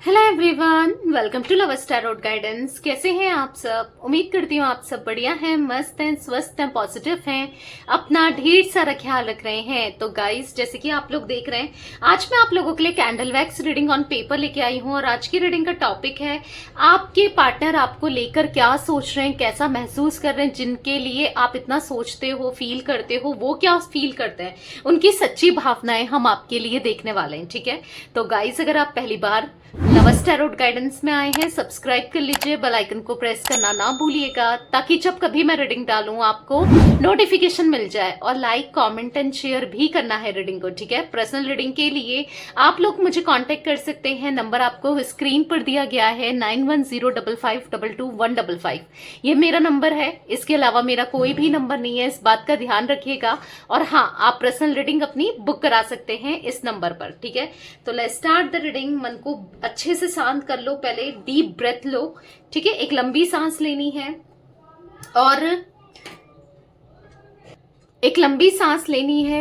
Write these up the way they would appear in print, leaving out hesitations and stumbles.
Hello everyone, welcome to love tarot guidance. कैसे हैं आप सब? उम्मीद करती हूँ आप सब बढ़िया हैं, मस्त हैं, स्वस्थ हैं, पॉजिटिव हैं, अपना ढेर सारा ख्याल रख रहे हैं। तो गाइस, जैसे कि आप लोग देख रहे हैं, आज मैं आप लोगों के लिए candle wax reading on paper लेके आई हूँ। और आज की रीडिंग का टॉपिक है आपके पार्टनर आपको लेकर क्या सोच रहे हैं, कैसा महसूस कर रहे हैं, जिनके लिए आप इतना सोचते हो, फील करते हो, वो क्या फील करते हैं, उनकी सच्ची भावनाएं हम आपके लिए देखने वाले हैं। ठीक है, तो गाइस, अगर आप पहली बार नवस टैरोट गाइडेंस में आए हैं, सब्सक्राइब कर लीजिए, बेल आइकन को प्रेस करना ना भूलिएगा, ताकि जब कभी मैं रीडिंग डालूं आपको नोटिफिकेशन मिल जाए। और लाइक, कमेंट एंड शेयर भी करना है रीडिंग को। ठीक है, पर्सनल रीडिंग के लिए आप लोग मुझे कांटेक्ट कर सकते हैं। नंबर आपको स्क्रीन पर दिया गया है 9105522155। ये मेरा नंबर है, इसके अलावा मेरा कोई भी नंबर नहीं है, इस बात का ध्यान रखिएगा। और हाँ, आप पर्सनल रीडिंग अपनी बुक करा सकते हैं इस नंबर पर। ठीक है, तो लेट्स स्टार्ट द रीडिंग। मन को अच्छे से शांत कर लो, पहले डीप ब्रेथ लो। ठीक है, एक लंबी सांस लेनी है और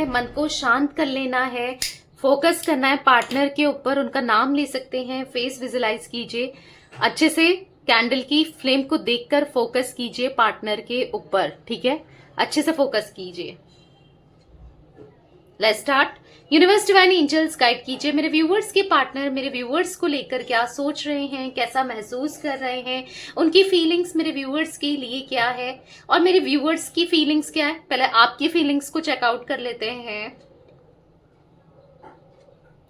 मन को शांत कर लेना है। फोकस करना है पार्टनर के ऊपर, उनका नाम ले सकते हैं, फेस विजुलाइज कीजिए अच्छे से। कैंडल की फ्लेम को देखकर फोकस कीजिए पार्टनर के ऊपर। ठीक है, अच्छे से फोकस कीजिए। Let's start. Universe, divine angels, guide कीजिए मेरे व्यूवर्स के पार्टनर मेरे व्यूवर्स को लेकर क्या सोच रहे हैं, कैसा महसूस कर रहे हैं, उनकी फीलिंग्स मेरे व्यूवर्स के लिए क्या है और मेरे व्यूवर्स की फीलिंग्स क्या है। पहले आपकी फीलिंग्स को चेकआउट कर लेते हैं,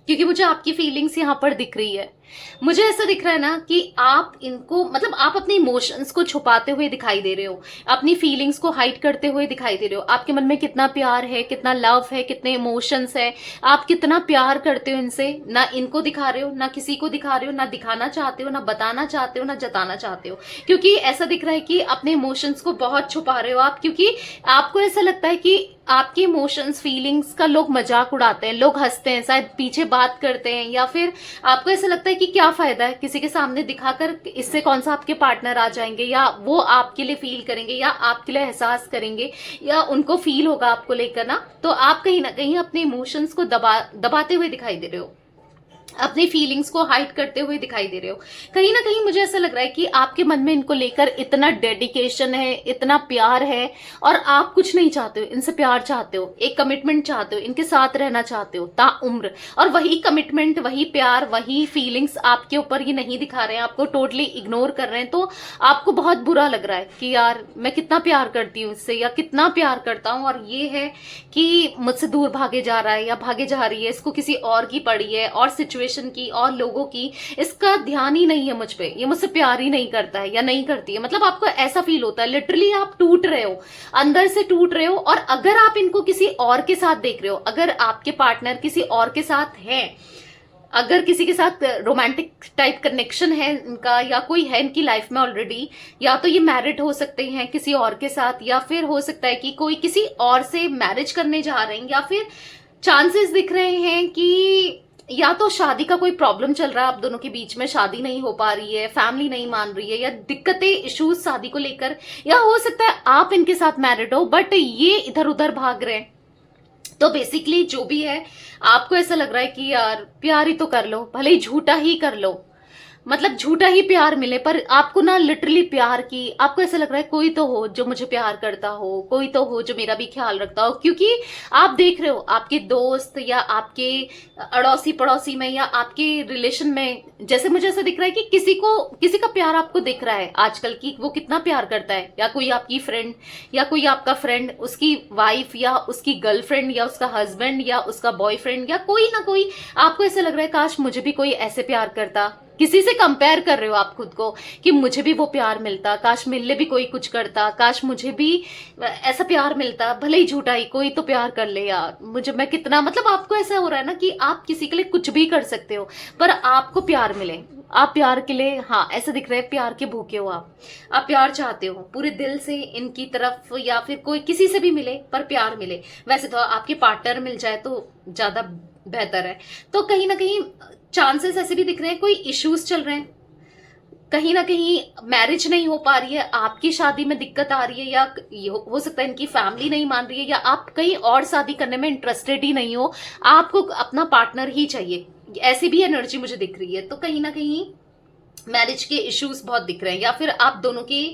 क्योंकि मुझे आपकी फीलिंग्स यहाँ पर दिख रही है। मुझे ऐसा दिख रहा है ना कि आप इनको, मतलब आप अपने इमोशंस को छुपाते हुए दिखाई दे रहे हो, अपनी फीलिंग्स को हाइड करते हुए दिखाई दे रहे हो। आपके मन में कितना प्यार है, कितना लव है, कितने इमोशंस है, आप कितना प्यार करते हो इनसे। ना इनको दिखा रहे हो, ना किसी को दिखा रहे हो, ना दिखाना चाहते हो, ना बताना चाहते हो, ना जताना चाहते हो। क्योंकि ऐसा दिख रहा है कि अपने इमोशंस को बहुत छुपा रहे हो आप, क्योंकि आपको ऐसा लगता है कि आपके इमोशंस, फीलिंग्स का लोग मजाक उड़ाते हैं, लोग हंसते हैं, शायद पीछे बात करते हैं, या फिर आपको ऐसा लगता है कि क्या फायदा है किसी के सामने दिखाकर, इससे कौन सा आपके पार्टनर आ जाएंगे, या वो आपके लिए फील करेंगे, या आपके लिए एहसास करेंगे, या उनको फील होगा आपको लेकर ना। तो आप कहीं ना कहीं अपने इमोशंस को दबाते हुए दिखाई दे रहे हो, अपनी फीलिंग्स को हाइड करते हुए दिखाई दे रहे हो। कहीं ना कहीं मुझे ऐसा लग रहा है कि आपके मन में इनको लेकर इतना डेडिकेशन है, इतना प्यार है, और आप कुछ नहीं चाहते हो, इनसे प्यार चाहते हो, एक कमिटमेंट चाहते हो, इनके साथ रहना चाहते हो ताउम्र। और वही कमिटमेंट, वही प्यार, वही फीलिंग्स आपके ऊपर ये नहीं दिखा रहे हैं, आपको टोटली इग्नोर कर रहे हैं। तो आपको बहुत बुरा लग रहा है कि यार मैं कितना प्यार करती हूँ इससे, या कितना प्यार करता हूँ, और ये है कि मुझसे दूर भागे जा रहा है या भागे जा रही है, इसको किसी और की पड़ी है, और सिचुएशन की और लोगों की, इसका ध्यान ही नहीं है मुझ पे, ये मुझसे प्यार ही नहीं करता है या नहीं करती है। मतलब आपको ऐसा फील होता है, लिटरली आप टूट रहे हो, अंदर से टूट रहे हो। और अगर आप इनको किसी और के साथ देख रहे हो, अगर आपके पार्टनर किसी और के साथ है, अगर किसी के साथ रोमांटिक टाइप कनेक्शन है इनका, या कोई है इनकी लाइफ में ऑलरेडी, या तो ये मैरिड हो सकते हैं किसी और के साथ, या फिर हो सकता है कि कोई किसी और से मैरिज करने जा रहे हैं, या फिर चांसेस दिख रहे हैं कि या तो शादी का कोई प्रॉब्लम चल रहा है आप दोनों के बीच में, शादी नहीं हो पा रही है, फैमिली नहीं मान रही है, या दिक्कतें, इश्यूज शादी को लेकर, या हो सकता है आप इनके साथ मैरिड हो बट ये इधर उधर भाग रहे हैं। तो बेसिकली जो भी है, आपको ऐसा लग रहा है कि यार प्यार ही तो कर लो, भले ही झूठा ही कर लो, मतलब झूठा ही प्यार मिले, पर आपको ना लिटरली प्यार की, आपको ऐसा लग रहा है कोई तो हो जो मुझे प्यार करता हो, कोई तो हो जो मेरा भी ख्याल रखता हो। क्योंकि आप देख रहे हो आपके दोस्त या आपके अड़ोसी पड़ोसी में या आपके रिलेशन में, जैसे मुझे ऐसा दिख रहा है कि किसी का प्यार आपको दिख रहा है आजकल की, वो कितना प्यार करता है, या कोई आपकी फ्रेंड, या कोई आपका फ्रेंड, उसकी वाइफ, या उसकी गर्लफ्रेंड, या उसका हस्बैंड, या उसका बॉयफ्रेंड, या कोई ना कोई, आपको ऐसा लग रहा है काश मुझे भी कोई ऐसे प्यार करता। किसी से कंपेयर कर रहे हो आप खुद को कि मुझे भी वो प्यार मिलता, काश मिलने भी कोई कुछ करता, काश मुझे भी ऐसा प्यार मिलता, भले ही झूठा ही, कोई तो प्यार कर ले यार मुझे, मैं कितना, मतलब आपको ऐसा हो रहा है ना कि आप किसी के लिए कुछ भी कर सकते हो, पर आपको प्यार मिले, आप प्यार के लिए, हाँ ऐसा दिख रहा है, प्यार के भूखे हो आप प्यार चाहते हो पूरे दिल से इनकी तरफ, या फिर कोई किसी से भी मिले पर प्यार मिले। वैसे तो आपके पार्टनर मिल जाए तो ज्यादा बेहतर है। तो कहीं ना कहीं चांसेस ऐसे भी दिख रहे हैं, कोई इश्यूज चल रहे हैं, कहीं ना कहीं मैरिज नहीं हो पा रही है, आपकी शादी में दिक्कत आ रही है, या हो सकता है इनकी फैमिली नहीं मान रही है, या आप कहीं और शादी करने में इंटरेस्टेड ही नहीं हो, आपको अपना पार्टनर ही चाहिए। ऐसी भी एनर्जी मुझे दिख रही है। तो कहीं ना कहीं मैरिज के इश्यूज बहुत दिख रहे हैं, या फिर आप दोनों के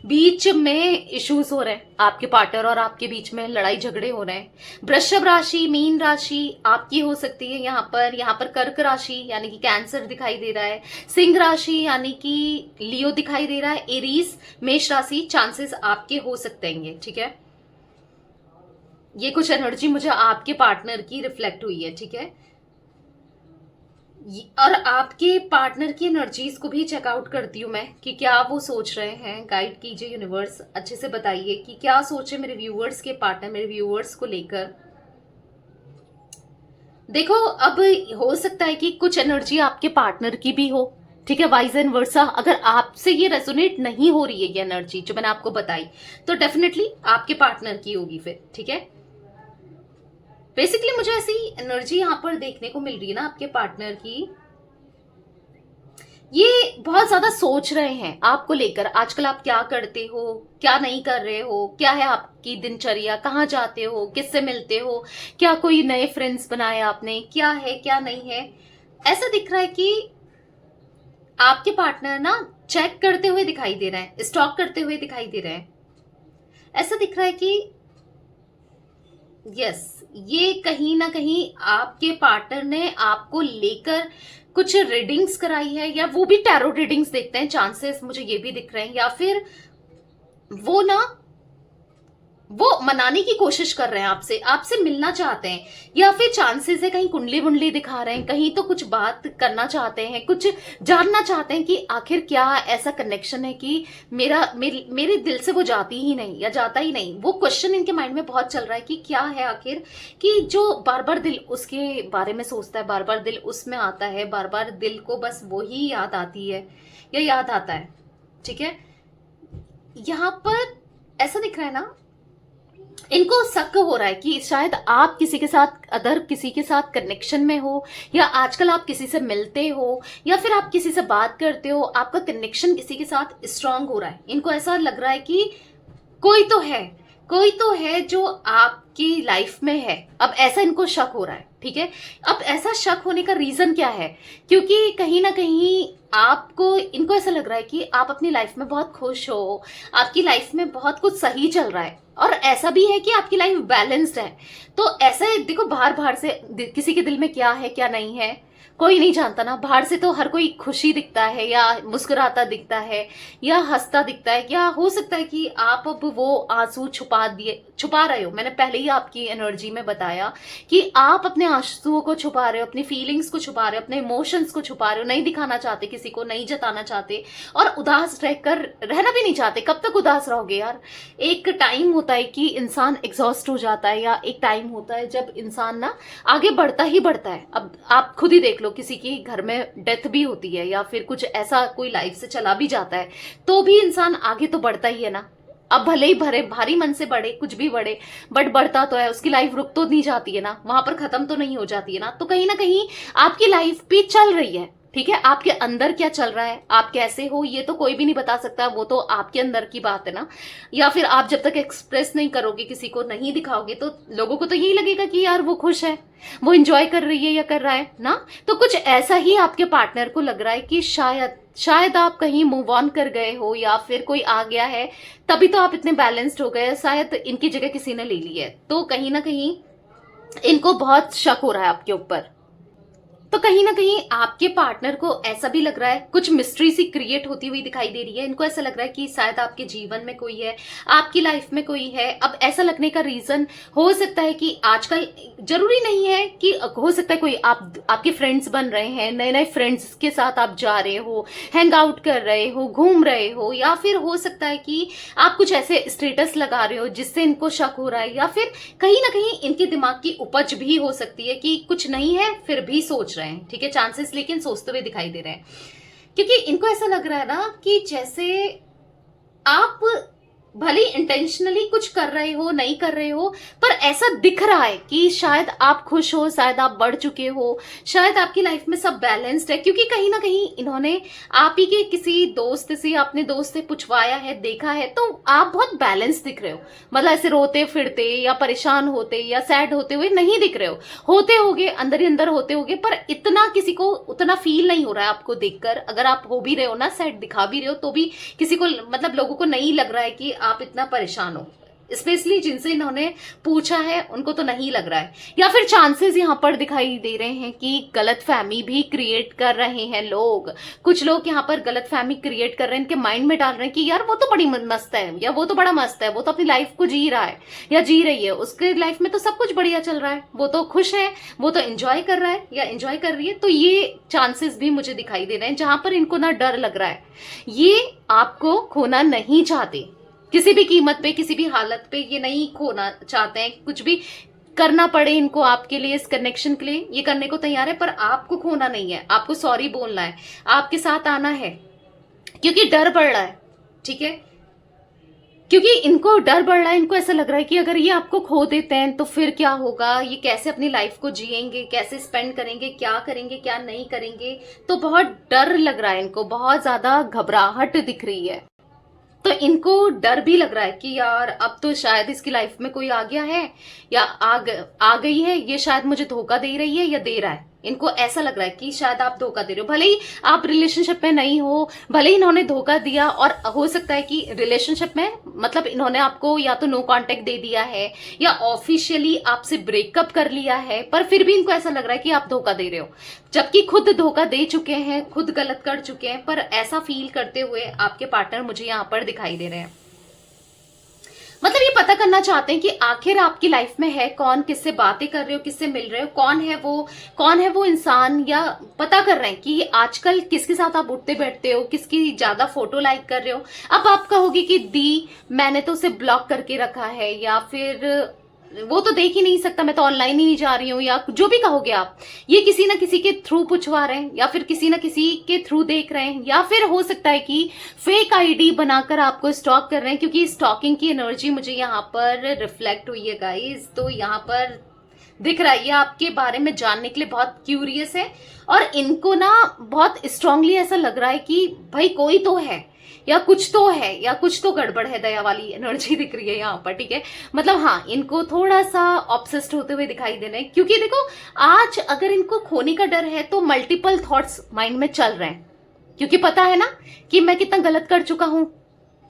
बीच में इश्यूज हो रहे हैं, आपके पार्टनर और आपके बीच में लड़ाई झगड़े हो रहे हैं। वृषभ राशि, मीन राशि आपकी हो सकती है यहाँ पर कर्क राशि यानी कि कैंसर दिखाई दे रहा है, सिंह राशि यानी कि लियो दिखाई दे रहा है, एरीज मेष राशि चांसेस आपके हो सकते हैं। ठीक है, ये कुछ एनर्जी मुझे आपके पार्टनर की रिफ्लेक्ट हुई है। ठीक है, और आपके पार्टनर की एनर्जीज को भी चेकआउट करती हूँ मैं कि क्या वो सोच रहे हैं। गाइड कीजिए यूनिवर्स, अच्छे से बताइए कि क्या सोचे मेरे व्यूअर्स के पार्टनर, मेरे व्यूअर्स को लेकर। देखो, अब हो सकता है कि कुछ एनर्जी आपके पार्टनर की भी हो, ठीक है, वाइज एंड वर्सा। अगर आपसे ये रेजोनेट नहीं हो रही है ये एनर्जी जो मैंने आपको बताई, तो डेफिनेटली आपके पार्टनर की होगी फिर। ठीक है, बेसिकली मुझे ऐसी एनर्जी यहाँ पर देखने को मिल रही है ना आपके पार्टनर की, ये बहुत ज्यादा सोच रहे हैं आपको लेकर। आजकल आप क्या करते हो, क्या नहीं कर रहे हो, क्या है आपकी दिनचर्या, कहाँ जाते हो, किससे मिलते हो, क्या कोई नए फ्रेंड्स बनाए आपने, क्या है क्या नहीं है। ऐसा दिख रहा है कि आपके पार्टनर ना चेक करते हुए दिखाई दे रहे हैं, स्टॉक करते हुए दिखाई दे रहे हैं। ऐसा दिख रहा है कि यस, ये कहीं ना कहीं आपके पार्टनर ने आपको लेकर कुछ रीडिंग्स कराई है, या वो भी टैरो रीडिंग्स देखते हैं, चांसेस मुझे ये भी दिख रहे हैं। या फिर वो मनाने की कोशिश कर रहे हैं आपसे, आपसे मिलना चाहते हैं, या फिर चांसेस है कहीं कुंडली वुंडली दिखा रहे हैं, कहीं तो कुछ बात करना चाहते हैं, कुछ जानना चाहते हैं कि आखिर क्या ऐसा कनेक्शन है कि मेरे दिल से वो जाती ही नहीं या जाता ही नहीं। वो क्वेश्चन इनके माइंड में बहुत चल रहा है कि क्या है आखिर, कि जो बार बार दिल उसके बारे में सोचता है, बार बार दिल उसमें आता है, बार बार दिल को बस वो ही याद आती है या याद आता है। ठीक है, यहाँ पर ऐसा दिख रहा है ना, इनको शक हो रहा है कि शायद आप किसी के साथ, अदर किसी के साथ कनेक्शन में हो, या आजकल आप किसी से मिलते हो, या फिर आप किसी से बात करते हो, आपका कनेक्शन किसी के साथ स्ट्रांग हो रहा है। इनको ऐसा लग रहा है कि कोई तो है जो आपकी लाइफ में है। अब ऐसा इनको शक हो रहा है। ठीक है, अब ऐसा शक होने का रीजन क्या है, क्योंकि कहीं ना कहीं इनको ऐसा लग रहा है कि आप अपनी लाइफ में बहुत खुश हो, आपकी लाइफ में बहुत कुछ सही चल रहा है, और ऐसा भी है कि आपकी लाइफ बैलेंस्ड है। तो ऐसा देखो, बाहर से किसी के दिल में क्या है क्या नहीं है कोई नहीं जानता ना। बाहर से तो हर कोई खुशी दिखता है, या मुस्कुराता दिखता है, या हंसता दिखता है, या हो सकता है कि आप अब वो आंसू छुपा रहे हो। मैंने पहले ही आपकी एनर्जी में बताया कि आप अपने आंसुओं को छुपा रहे हो, अपनी फीलिंग्स को छुपा रहे हो, अपने इमोशंस को छुपा रहे हो, नहीं दिखाना चाहते किसी को, नहीं जताना चाहते, और उदास रहना भी नहीं चाहते। कब तक उदास रहोगे यार। एक टाइम होता है कि इंसान एग्जॉस्ट हो जाता है, या एक टाइम होता है जब इंसान ना आगे बढ़ता ही बढ़ता है। अब आप खुद ही देख लो, किसी की घर में डेथ भी होती है, या फिर कुछ ऐसा कोई लाइफ से चला भी जाता है, तो भी इंसान आगे तो बढ़ता ही है ना। अब भले ही भारी मन से बढ़े, कुछ भी बढ़े, बट बढ़ता तो है, उसकी लाइफ रुक तो नहीं जाती है ना, वहां पर खत्म तो नहीं हो जाती है ना। तो कहीं ना कहीं आपकी लाइफ भी चल रही है। ठीक है, आपके अंदर क्या चल रहा है, आप कैसे हो, ये तो कोई भी नहीं बता सकता, वो तो आपके अंदर की बात है ना। या फिर आप जब तक एक्सप्रेस नहीं करोगे, किसी को नहीं दिखाओगे, तो लोगों को तो यही लगेगा कि यार वो खुश है, वो एंजॉय कर रही है या कर रहा है ना। तो कुछ ऐसा ही आपके पार्टनर को लग रहा है कि शायद आप कहीं मूव ऑन कर गए हो, या फिर कोई आ गया है, तभी तो आप इतने बैलेंस्ड हो गए, शायद इनकी जगह किसी ने ले ली है। तो कहीं ना कहीं इनको बहुत शक हो रहा है आपके ऊपर। तो कहीं ना कहीं आपके पार्टनर को ऐसा भी लग रहा है, कुछ मिस्ट्री सी क्रिएट होती हुई दिखाई दे रही है। इनको ऐसा लग रहा है कि शायद आपके जीवन में कोई है, आपकी लाइफ में कोई है। अब ऐसा लगने का रीजन हो सकता है कि आजकल जरूरी नहीं है कि, हो सकता है कोई आपके फ्रेंड्स बन रहे हैं, नए नए फ्रेंड्स के साथ आप जा रहे हो, हैंग आउट कर रहे हो, घूम रहे हो, या फिर हो सकता है कि आप कुछ ऐसे स्टेटस लगा रहे हो जिससे इनको शक हो रहा है, या फिर कहीं ना कहीं इनके दिमाग की उपज भी हो सकती है कि कुछ नहीं है फिर भी सोच रहे हैं। ठीक है, चांसेस लेकिन सोचते हुए दिखाई दे रहे हैं, क्योंकि इनको ऐसा लग रहा है ना कि जैसे आप भले इंटेंशनली कुछ कर रहे हो नहीं कर रहे हो, पर ऐसा दिख रहा है कि शायद आप खुश हो, शायद आप बढ़ चुके हो, शायद आपकी लाइफ में सब बैलेंस्ड है, क्योंकि कहीं ना कहीं इन्होंने आप ही के किसी दोस्त से, अपने दोस्त से पूछवाया है, देखा है, तो आप बहुत बैलेंस दिख रहे हो। मतलब ऐसे रोते फिरते या परेशान होते या सैड होते हुए नहीं दिख रहे हो। होते होगे, अंदर ही अंदर होते होगे, पर इतना किसी को उतना फील नहीं हो रहा है आपको देखकर। अगर आप हो भी रहे हो ना, सैड दिखा भी रहे हो, तो भी किसी को मतलब लोगों को नहीं लग रहा है कि आप इतना परेशान हो। स्पेशली जिनसे इन्होंने पूछा है उनको तो नहीं लग रहा है। या फिर चांसेस यहाँ पर दिखाई दे रहे हैं कि गलतफहमी भी क्रिएट कर रहे हैं लोग। कुछ लोग यहाँ पर गलतफहमी क्रिएट कर रहे हैं, इनके माइंड में डाल रहे हैं कि यार वो तो बड़ी मस्त है, या वो तो बड़ा मस्त है, वो तो अपनी लाइफ को जी रहा है या जी रही है, उसके लाइफ में तो सब कुछ बढ़िया चल रहा है, वो तो खुश है, वो तो एंजॉय कर रहा है या एंजॉय कर रही है। तो ये चांसेस भी मुझे दिखाई दे रहे हैं जहां पर इनको ना डर लग रहा है। ये आपको खोना नहीं चाहते किसी भी कीमत पे, किसी भी हालत पे ये नहीं खोना चाहते हैं। कुछ भी करना पड़े इनको आपके लिए, इस कनेक्शन के लिए, ये करने को तैयार है, पर आपको खोना नहीं है। आपको सॉरी बोलना है, आपके साथ आना है, क्योंकि डर बढ़ रहा है। ठीक है, क्योंकि इनको डर बढ़ रहा है। इनको ऐसा लग रहा है कि अगर ये आपको खो देते हैं तो फिर क्या होगा, ये कैसे अपनी लाइफ को जिएंगे, कैसे स्पेंड करेंगे, क्या करेंगे क्या नहीं करेंगे। तो बहुत डर लग रहा है इनको, बहुत ज्यादा घबराहट दिख रही है। तो इनको डर भी लग रहा है कि यार अब तो शायद इसकी लाइफ में कोई आ गया है या आ गई है, ये शायद मुझे धोखा दे रही है या दे रहा है। इनको ऐसा लग रहा है कि शायद आप धोखा दे रहे हो। भले ही आप रिलेशनशिप में नहीं हो, भले ही इन्होंने धोखा दिया, और हो सकता है कि रिलेशनशिप में मतलब इन्होंने आपको या तो नो कांटेक्ट दे दिया है या ऑफिशियली आपसे ब्रेकअप कर लिया है, पर फिर भी इनको ऐसा लग रहा है कि आप धोखा दे रहे हो, जबकि खुद धोखा दे चुके हैं, खुद गलत कर चुके हैं। पर ऐसा फील करते हुए आपके पार्टनर मुझे यहाँ पर दिखाई दे रहे हैं। मतलब ये पता करना चाहते हैं कि आखिर आपकी लाइफ में है कौन, किससे बातें कर रहे हो, किससे मिल रहे हो, कौन है वो इंसान, या पता कर रहे हैं कि आजकल किसके साथ आप उठते बैठते हो, किसकी ज्यादा फोटो लाइक कर रहे हो। अब आप कहोगे कि दी मैंने तो उसे ब्लॉक करके रखा है, या फिर वो तो देख ही नहीं सकता, मैं तो ऑनलाइन ही नहीं जा रही हूँ, या जो भी कहोगे आप, ये किसी ना किसी के थ्रू पूछवा रहे हैं, या फिर किसी ना किसी के थ्रू देख रहे हैं, या फिर हो सकता है कि फेक आईडी बनाकर आपको स्टॉक कर रहे हैं, क्योंकि स्टॉकिंग की एनर्जी मुझे यहाँ पर रिफ्लेक्ट हुई है गाइस। तो यहाँ पर दिख रहा है ये आपके बारे में जानने के लिए बहुत क्यूरियस है, और इनको ना बहुत स्ट्रांगली ऐसा लग रहा है कि भाई कोई तो है, या कुछ तो है, या कुछ तो गड़बड़ है। दया वाली एनर्जी दिख रही है यहाँ पर। ठीक है, मतलब हाँ, इनको थोड़ा सा ऑब्सेस्ड होते हुए दिखाई दे रहे हैं, क्योंकि देखो आज अगर इनको खोने का डर है तो मल्टीपल थॉट्स माइंड में चल रहे हैं, क्योंकि पता है ना कि मैं कितना गलत कर चुका हूं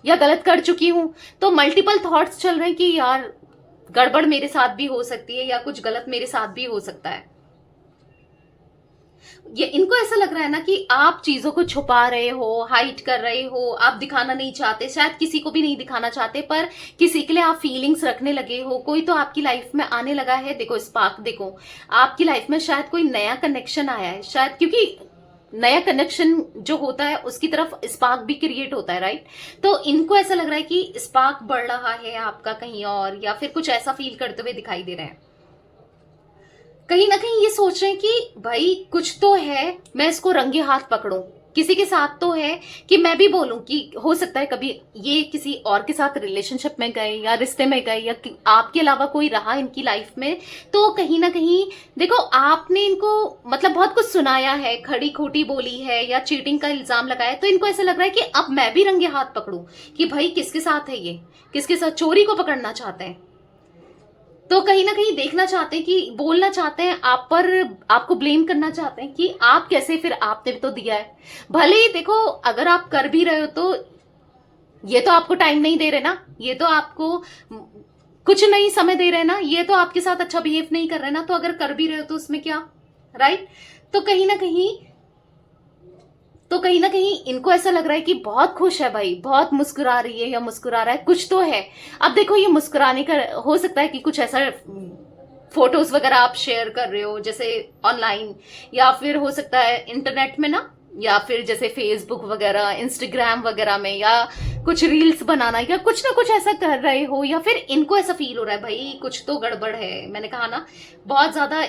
या गलत कर चुकी हूं। तो मल्टीपल थॉट्स चल रहे हैं कि यार गड़बड़ मेरे साथ भी हो सकती है, या कुछ गलत मेरे साथ भी हो सकता है। ये इनको ऐसा लग रहा है ना कि आप चीजों को छुपा रहे हो, हाइड कर रहे हो, आप दिखाना नहीं चाहते, शायद किसी को भी नहीं दिखाना चाहते, पर किसी के लिए आप फीलिंग्स रखने लगे हो। कोई तो आपकी लाइफ में आने लगा है। देखो स्पार्क, देखो आपकी लाइफ में शायद कोई नया कनेक्शन आया है, शायद, क्योंकि नया कनेक्शन जो होता है उसकी तरफ स्पार्क भी क्रिएट होता है, राइट। तो इनको ऐसा लग रहा है कि स्पार्क बढ़ रहा है आपका कहीं और, या फिर कुछ ऐसा फील करते हुए दिखाई दे रहे हैं। कहीं ना कहीं ये सोच रहे हैं कि भाई कुछ तो है, मैं इसको रंगे हाथ पकड़ूं, किसी के साथ तो है कि मैं भी बोलूं कि हो सकता है कभी ये किसी और के साथ रिलेशनशिप में गए या रिश्ते में गए, या आपके अलावा कोई रहा इनकी लाइफ में। तो कहीं ना कहीं देखो आपने इनको मतलब बहुत कुछ सुनाया है, खड़ी खोटी बोली है, या चीटिंग का इल्जाम लगाया है। तो इनको ऐसा लग रहा है कि अब मैं भी रंगे हाथ पकड़ूं कि भाई किसके साथ है ये, किसके साथ, चोरी को पकड़ना चाहते हैं। तो कहीं ना कहीं देखना चाहते हैं कि बोलना चाहते हैं आप पर, आपको ब्लेम करना चाहते हैं कि आप कैसे, फिर आपने भी तो दिया है। भले ही देखो अगर आप कर भी रहे हो तो ये तो आपको टाइम नहीं दे रहे ना, ये तो आपको कुछ नहीं समय दे रहे ना, ये तो आपके साथ अच्छा बिहेव नहीं कर रहे ना। तो अगर कर भी रहे हो तो उसमें क्या, राइट। तो कहीं ना कहीं इनको ऐसा लग रहा है कि बहुत खुश है भाई, बहुत मुस्कुरा रही है या मुस्कुरा रहा है, कुछ तो है। अब देखो ये मुस्कुराने का हो सकता है कि कुछ ऐसा फोटोज वगैरह आप शेयर कर रहे हो जैसे ऑनलाइन, या फिर हो सकता है इंटरनेट में ना, या फिर जैसे फेसबुक वगैरह, इंस्टाग्राम वगैरह में, या कुछ रील्स बनाना, या कुछ ना कुछ ऐसा कर रहे हो। या फिर इनको ऐसा फील हो रहा है भाई कुछ तो गड़बड़ है। मैंने कहा ना बहुत ज्यादा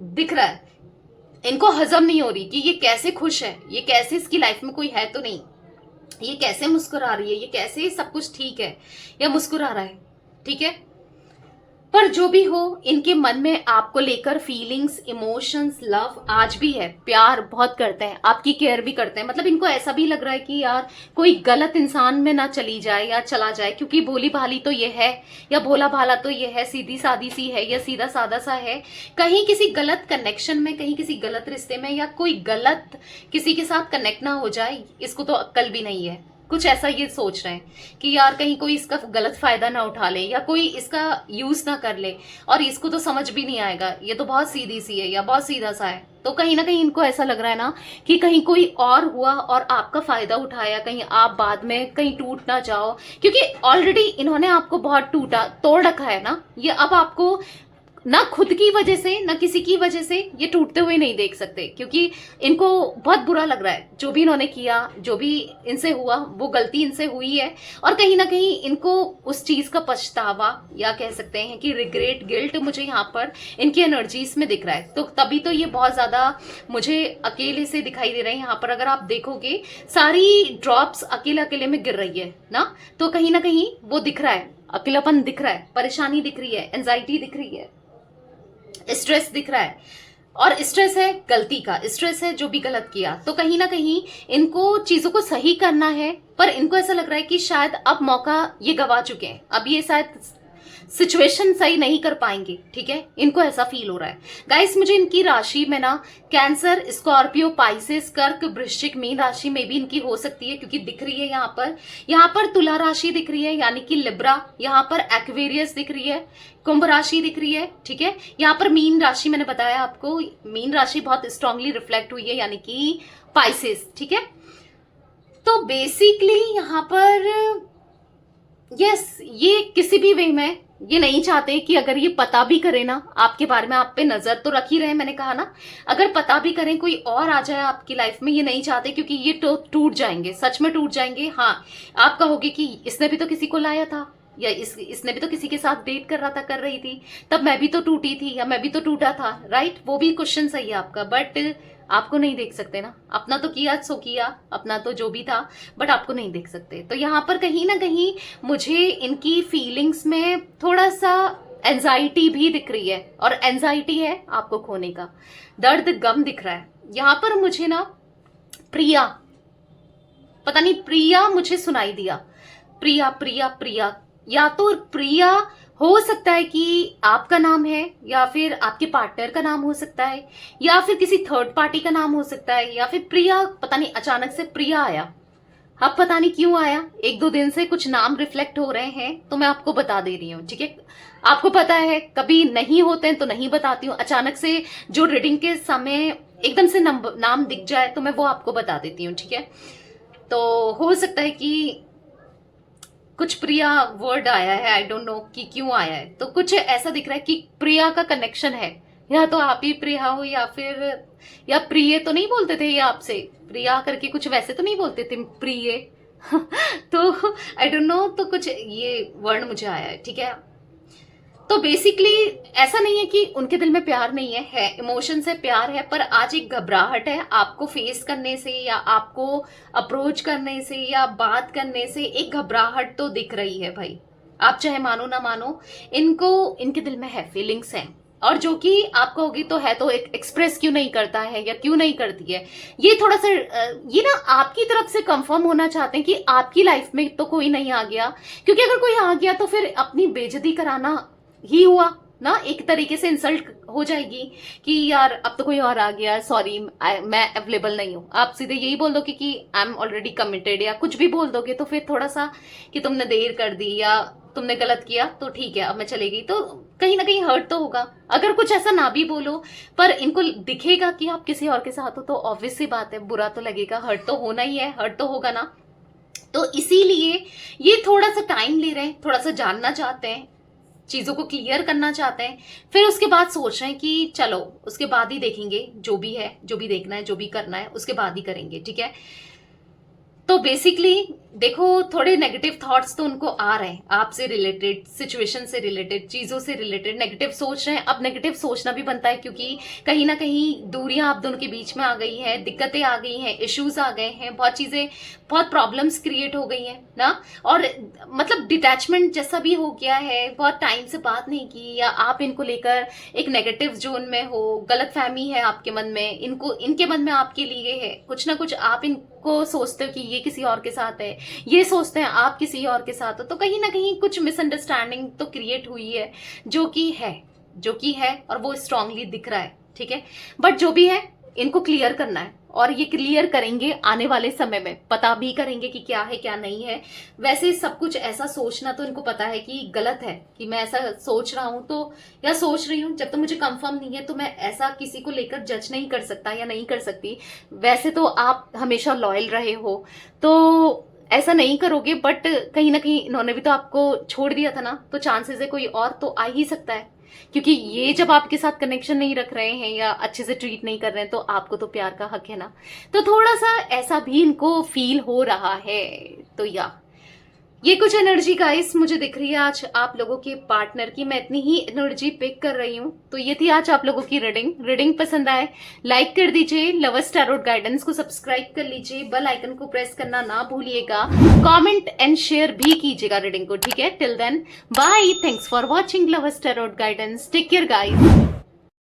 दिख रहा है, इनको हजम नहीं हो रही कि ये कैसे खुश है, ये कैसे, इसकी लाइफ में कोई है तो नहीं। ये कैसे मुस्कुरा रही है, ये कैसे सब कुछ ठीक है या मुस्कुरा रहा है, ठीक है। पर जो भी हो, इनके मन में आपको लेकर फीलिंग्स, इमोशंस, लव आज भी है, प्यार बहुत करते हैं, आपकी केयर भी करते हैं। मतलब इनको ऐसा भी लग रहा है कि यार कोई गलत इंसान में ना चली जाए या चला जाए, क्योंकि भोली भाली तो ये है या भोला भाला तो ये है, सीधी सादी सी है या सीधा सादा सा है। कहीं किसी गलत कनेक्शन में, कहीं किसी गलत रिश्ते में या कोई गलत किसी के साथ कनेक्ट ना हो जाए, इसको तो अक्ल भी नहीं है। कुछ ऐसा ये सोच रहे हैं कि यार कहीं कोई इसका गलत फायदा ना उठा ले या कोई इसका यूज ना कर ले, और इसको तो समझ भी नहीं आएगा, ये तो बहुत सीधी सी है या बहुत सीधा सा है। तो कहीं ना कहीं इनको ऐसा लग रहा है ना कि कहीं कोई और हुआ और आपका फायदा उठाया, कहीं आप बाद में कहीं टूट ना जाओ, क्योंकि ऑलरेडी इन्होंने आपको बहुत टूटा तोड़ रखा है ना। ये अब आपको ना खुद की वजह से ना किसी की वजह से ये टूटते हुए नहीं देख सकते, क्योंकि इनको बहुत बुरा लग रहा है जो भी इन्होंने किया, जो भी इनसे हुआ, वो गलती इनसे हुई है। और कहीं ना कहीं इनको उस चीज का पछतावा या कह सकते हैं कि रिग्रेट, गिल्ट मुझे यहाँ पर इनकी एनर्जीज में दिख रहा है। तो तभी तो ये बहुत ज्यादा मुझे अकेले से दिखाई दे रहे हैं। यहाँ पर अगर आप देखोगे सारी ड्रॉप्स अकेले अकेले में गिर रही है ना, तो कहीं ना कहीं वो दिख रहा है, अकेलापन दिख रहा है, परेशानी दिख रही है, एंजाइटी दिख रही है, स्ट्रेस दिख रहा है। और स्ट्रेस है गलती का, स्ट्रेस है जो भी गलत किया। तो कहीं ना कहीं इनको चीजों को सही करना है, पर इनको ऐसा लग रहा है कि शायद अब मौका ये गवा चुके हैं, अब ये शायद सिचुएशन सही नहीं कर पाएंगे, ठीक है। इनको ऐसा फील हो रहा है। गाइस मुझे इनकी राशि में ना कैंसर, स्कॉर्पियो, पाइसेस, कर्क, वृश्चिक, मीन राशि में भी इनकी हो सकती है, क्योंकि दिख रही है यहाँ पर तुला राशि दिख रही है यानी कि लिब्रा, यहाँ पर एक्वेरियस दिख रही है, कुंभ राशि दिख रही है, ठीक है। यहाँ पर मीन राशि, मैंने बताया आपको मीन राशि बहुत स्ट्रांगली रिफ्लेक्ट हुई है यानी कि पाइसेस, ठीक है। तो बेसिकली यहाँ पर यस, ये किसी भी वे में ये नहीं चाहते कि अगर ये पता भी करे ना आपके बारे में, आप पे नजर तो रख ही रहे, मैंने कहा ना, अगर पता भी करें कोई और आ जाए आपकी लाइफ में, ये नहीं चाहते, क्योंकि ये तो टूट जाएंगे, सच में टूट जाएंगे। हाँ, आप कहोगे कि इसने भी तो किसी को लाया था, या इसने भी तो किसी के साथ डेट कर रहा था, कर रही थी, तब मैं भी तो टूटी थी या मैं भी तो टूटा था, राइट। वो भी क्वेश्चन सही है आपका, बट आपको नहीं देख सकते ना, अपना तो किया सो किया, अपना तो जो भी था, बट आपको नहीं देख सकते। तो यहाँ पर कहीं ना कहीं मुझे इनकी फीलिंग्स में थोड़ा सा एंजाइटी भी दिख रही है, और एंजाइटी है आपको खोने का, दर्द, गम दिख रहा है। यहाँ पर मुझे ना प्रिया, पता नहीं प्रिया मुझे सुनाई दिया, प्रिया प्रिया प्रिया, या तो प्रिया हो सकता है कि आपका नाम है, या फिर आपके पार्टनर का नाम हो सकता है, या फिर किसी थर्ड पार्टी का नाम हो सकता है, या फिर प्रिया, पता नहीं अचानक से प्रिया आया। अब पता नहीं क्यों आया, एक दो दिन से कुछ नाम रिफ्लेक्ट हो रहे हैं, तो मैं आपको बता दे रही हूँ, ठीक है। आपको पता है कभी नहीं होते हैं तो नहीं बताती हूँ, अचानक से जो रीडिंग के समय एकदम से नाम दिख जाए तो मैं वो आपको बता देती हूँ, ठीक है। तो हो सकता है कि कुछ प्रिया वर्ड आया है, आई डोंट नो कि क्यों आया है। तो कुछ ऐसा दिख रहा है कि प्रिया का कनेक्शन है, या तो आप ही प्रिया हो, या फिर या प्रिय तो नहीं बोलते थे ये आपसे, प्रिया करके कुछ वैसे तो नहीं बोलते थे प्रिय तो आई डोंट नो, तो कुछ ये वर्ड मुझे आया है, ठीक है। तो बेसिकली ऐसा नहीं है कि उनके दिल में प्यार नहीं है इमोशन से प्यार है, पर आज एक घबराहट है आपको फेस करने से, या आपको अप्रोच करने से, या बात करने से एक घबराहट तो दिख रही है भाई। आप चाहे मानो ना मानो, इनको इनके दिल में है, फीलिंग्स हैं, और जो कि आप कहोगी तो है, तो एक एक्सप्रेस क्यों नहीं करता है या क्यों नहीं करती है, ये थोड़ा सा ये ना आपकी तरफ से कंफर्म होना चाहते हैं कि आपकी लाइफ में तो कोई नहीं आ गया, क्योंकि अगर कोई आ गया तो फिर अपनी बेइज्जती कराना ही हुआ ना, एक तरीके से इंसल्ट हो जाएगी कि यार अब तो कोई और आ गया, सॉरी मैं अवेलेबल नहीं हूँ। आप सीधे यही बोल दोगे कि आई एम ऑलरेडी कमिटेड, या कुछ भी बोल दोगे, तो फिर थोड़ा सा कि तुमने देर कर दी या तुमने गलत किया, तो ठीक है अब मैं चली गई, तो कहीं ना कहीं हर्ट तो होगा। अगर कुछ ऐसा ना भी बोलो, पर इनको दिखेगा कि आप किसी और के साथ हो, तो ऑब्वियस सी बात है, बुरा तो लगेगा, हर्ट तो होना ही है, हर्ट तो होगा ना। तो इसीलिए ये थोड़ा सा टाइम ले रहे हैं, थोड़ा सा जानना चाहते हैं, चीजों को क्लियर करना चाहते हैं, फिर उसके बाद सोच रहे हैं कि चलो उसके बाद ही देखेंगे, जो भी है, जो भी देखना है, जो भी करना है, उसके बाद ही करेंगे, ठीक है। तो बेसिकली देखो, थोड़े नेगेटिव थॉट्स तो उनको आ रहे हैं आपसे रिलेटेड, सिचुएशन से रिलेटेड, चीजों से रिलेटेड नेगेटिव सोच रहे हैं। अब नेगेटिव सोचना भी बनता है क्योंकि कहीं ना कहीं दूरियां आप दोनों के बीच में आ गई है, दिक्कतें आ गई हैं, इश्यूज आ गए हैं, बहुत चीजें, बहुत प्रॉब्लम्स क्रिएट हो गई हैं ना। और मतलब डिटैचमेंट जैसा भी हो गया है, बहुत टाइम से बात नहीं की, या आप इनको लेकर एक नेगेटिव जोन में हो, गलत फहमी है आपके मन में, इनको, इनके मन में आपके लिए है कुछ ना कुछ, आप इनको सोचते हो कि ये किसी और के साथ है, ये सोचते हैं आप किसी और के साथ हो, तो कहीं ना कहीं कुछ मिसअंडरस्टैंडिंग तो क्रिएट हुई है, जो कि है और वो स्ट्रांगली दिख रहा है, ठीक है। बट जो भी है, इनको क्लियर करना है, और ये क्लियर करेंगे आने वाले समय में, पता भी करेंगे कि क्या है क्या नहीं है। वैसे सब कुछ ऐसा सोचना तो इनको पता है कि गलत है, कि मैं ऐसा सोच रहा हूं तो, या सोच रही हूं, जब तक मुझे कंफर्म नहीं है तो मैं ऐसा किसी को लेकर जज नहीं कर सकता या नहीं कर सकती। वैसे तो आप हमेशा लॉयल रहे हो तो ऐसा नहीं करोगे, बट कहीं ना कहीं इन्होंने भी तो आपको छोड़ दिया था ना, तो चांसेस है कोई और तो आ ही सकता है, क्योंकि ये जब आपके साथ कनेक्शन नहीं रख रहे हैं या अच्छे से ट्रीट नहीं कर रहे हैं तो आपको तो प्यार का हक है ना। तो थोड़ा सा ऐसा भी इनको फील हो रहा है। तो ये कुछ एनर्जी गाइस मुझे दिख रही है आज आप लोगों के पार्टनर की। मैं इतनी ही एनर्जी पिक कर रही हूँ। तो ये थी आज आप लोगों की रीडिंग पसंद आए लाइक कर दीजिए, लवर्स टैरोट गाइडेंस को सब्सक्राइब कर लीजिए, बेल आइकन को प्रेस करना ना भूलिएगा, कमेंट एंड शेयर भी कीजिएगा रीडिंग को, ठीक है। Till then bye, thanks for watching lovers tarot guidance, take care guys.